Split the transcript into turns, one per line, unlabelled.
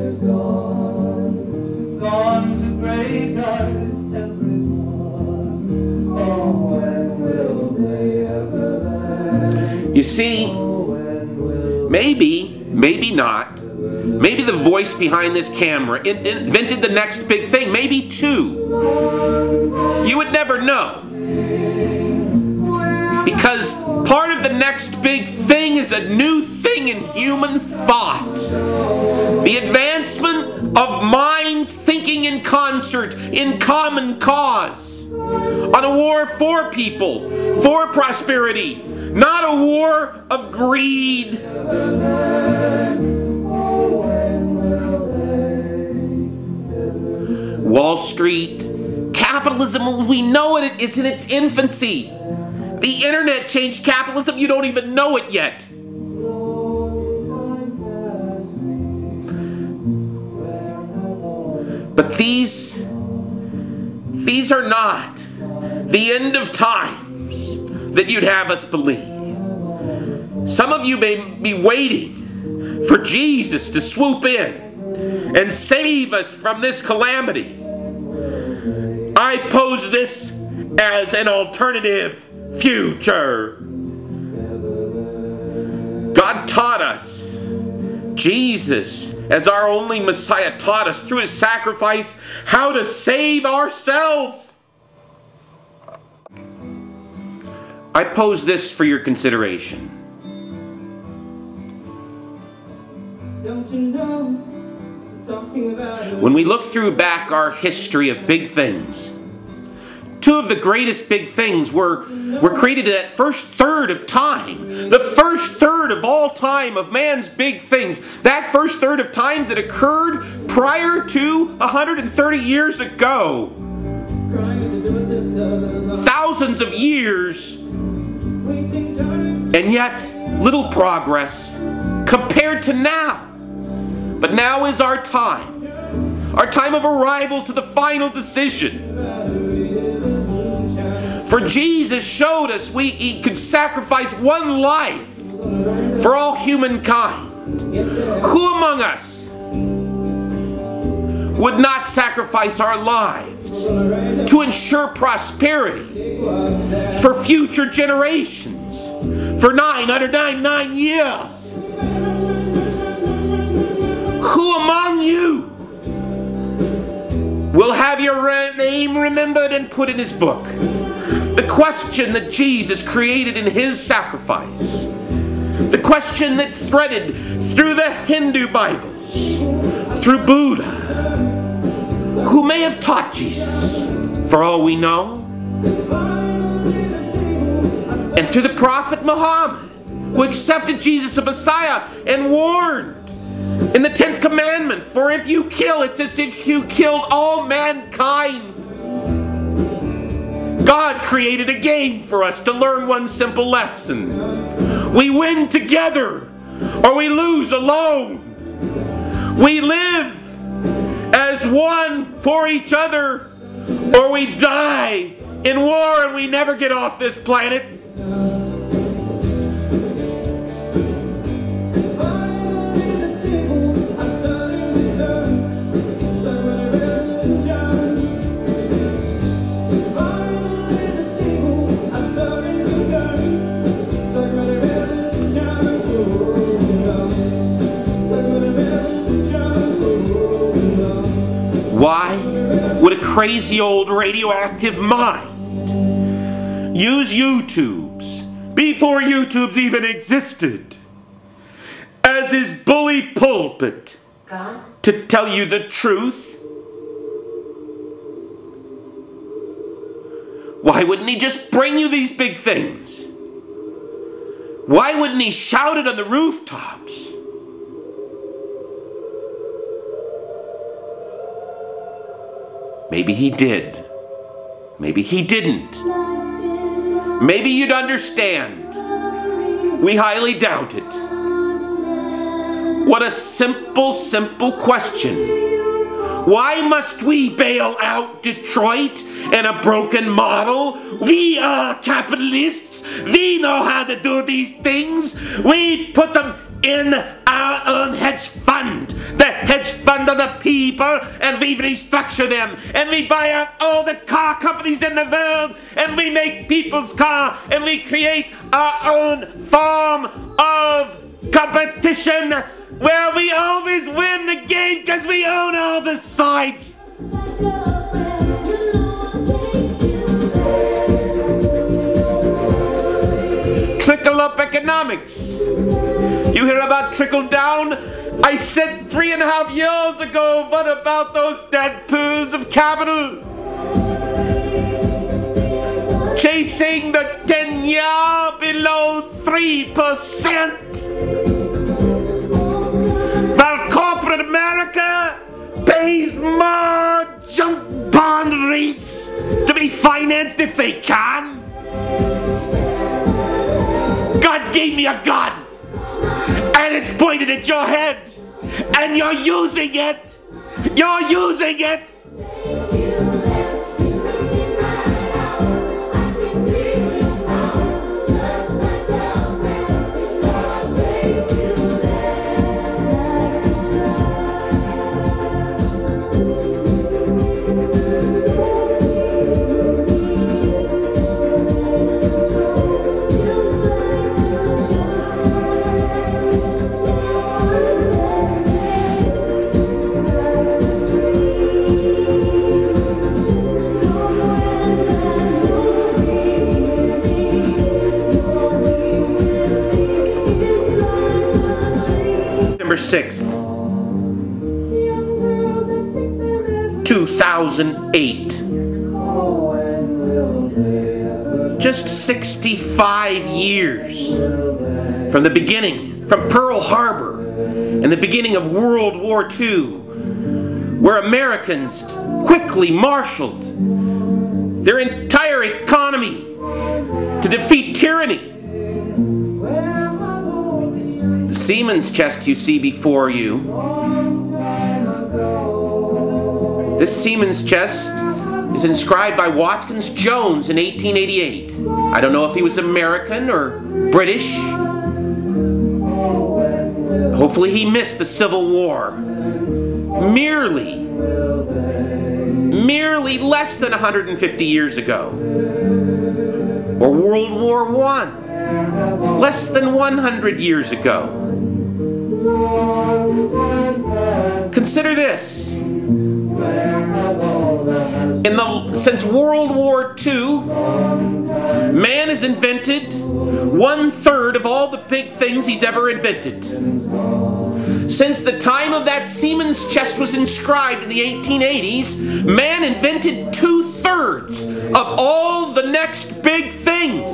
is gone, gone to graveyards everyone. Oh, when will they ever learn?
You see, maybe not. Maybe the voice behind this camera invented the next big thing. Maybe two. You would never know. Because part of the next big thing is a new thing in human thought. The advancement of minds thinking in concert, in common cause. On a war for people, for prosperity, not a war of greed. Wall Street, capitalism, we know it, it's in its infancy. The internet changed capitalism, you don't even know it yet. But these are not the end of times that you'd have us believe. Some of you may be waiting for Jesus to swoop in and save us from this calamity. I pose this as an alternative future. God taught us, Jesus, as our only Messiah, taught us through His sacrifice how to save ourselves. I pose this for your consideration.
Don't you know, talking about
When we look through back our history of big things, two of the greatest big things were created in that first third of time. The first third of all time of man's big things. That first third of times that occurred prior to 130 years ago. Thousands of years, and yet little progress compared to now. But now is our time of arrival to the final decision. For Jesus showed us He could sacrifice one life for all humankind. Who among us would not sacrifice our lives to ensure prosperity for future generations for 999 years? Who among you will have your name remembered and put in His book? The question that Jesus created in His sacrifice. The question that threaded through the Hindu Bibles, through Buddha, who may have taught Jesus, for all we know, and through the Prophet Muhammad, who accepted Jesus as Messiah and warned in the 10th commandment, for if you kill, it's as if you killed all mankind. God created a game for us to learn one simple lesson. We win together or we lose alone. We live as one for each other or we die in war and we never get off this planet. Why would a crazy old radioactive mind use YouTubes before YouTubes even existed as his bully pulpit to tell you the truth? Why wouldn't he just bring you these big things? Why wouldn't he shout it on the rooftops? Maybe he did. Maybe he didn't. Maybe you'd understand. We highly doubt it. What a simple, simple question. Why must we bail out Detroit and a broken model? We are capitalists. We know how to do these things. We put them in our own hedge fund. The hedge fund under the people, and we restructure them, and we buy out all the car companies in the world, and we make people's car, and we create our own form of competition where we always win the game because we own all the sides. Trickle-up economics. You hear about trickle-down? I said 3.5 years ago, what about those dead pools of capital? Chasing the 10-year below 3%. While corporate America pays more junk bond rates to be financed if they can. God gave me a gun, and it's pointed at your head, and you're using it. You're using it. December 6th, 2008. Just 65 years from the beginning, from Pearl Harbor and the beginning of World War II, where Americans quickly marshaled their entire economy to defeat tyranny. The seaman's chest you see before you, this seaman's chest is inscribed by Watkins Jones in 1888. I don't know if he was American or British. Hopefully he missed the Civil War. Merely less than 150 years ago. Or World War I, less than 100 years ago. Consider this. Since World War II, man has invented 1/3 of all the big things he's ever invented. Since the time of that seaman's chest was inscribed in the 1880s, man invented 2/3 of all the next big things.